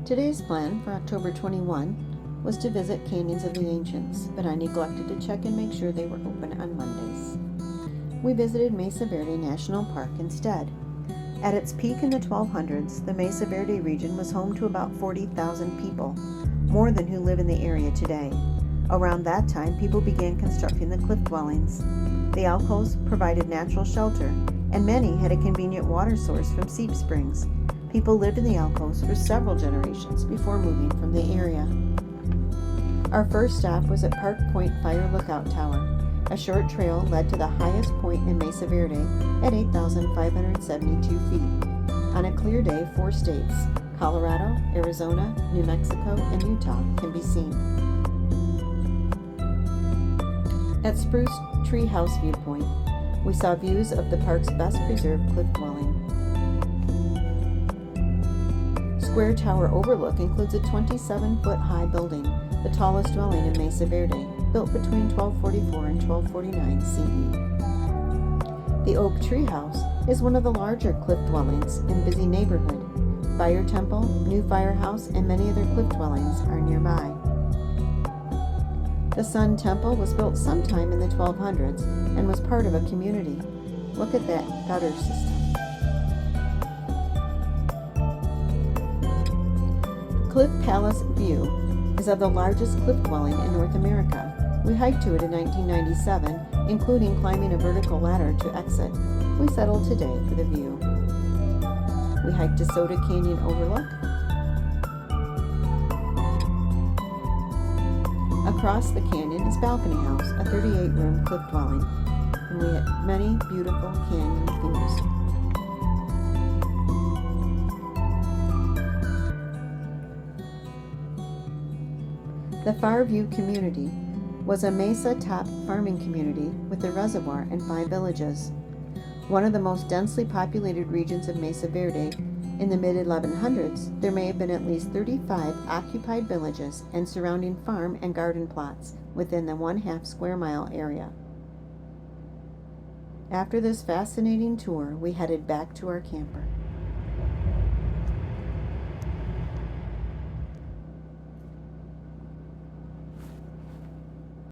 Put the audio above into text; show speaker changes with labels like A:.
A: Today's plan for October 21 was to visit Canyons of the Ancients, but I neglected to check and make sure they were open on Mondays. We visited Mesa Verde National Park instead. At its peak in the 1200s, the Mesa Verde region was home to about 40,000 people, more than who live in the area today. Around that time, people began constructing the cliff dwellings. The alcoves provided natural shelter, and many had a convenient water source from seep springs. People lived in the alcoves for several generations before moving from the area. Our first stop was at Park Point Fire Lookout Tower. A short trail led to the highest point in Mesa Verde at 8,572 feet. On a clear day, 4 states, Colorado, Arizona, New Mexico, and Utah, can be seen. At Spruce Tree House Viewpoint, we saw views of the park's best preserved cliff dwelling. Square Tower Overlook includes a 27-foot-high building, the tallest dwelling in Mesa Verde, built between 1244 and 1249 CE. The Oak Tree House is one of the larger cliff dwellings in busy neighborhood. Fire Temple, New Firehouse, and many other cliff dwellings are nearby. The Sun Temple was built sometime in the 1200s and was part of a community. Look at that gutter system. Cliff Palace View is of the largest cliff dwelling in North America. We hiked to it in 1997, including climbing a vertical ladder to exit. We settled today for the view. We hiked to Soda Canyon Overlook. Across the canyon is Balcony House, a 38-room cliff dwelling, and we had many beautiful canyon views. The Farview community was a Mesa top farming community with a reservoir and 5 villages. One of the most densely populated regions of Mesa Verde. In the mid-1100s, there may have been at least 35 occupied villages and surrounding farm and garden plots within the 1/2 square mile area. After this fascinating tour, we headed back to our camper.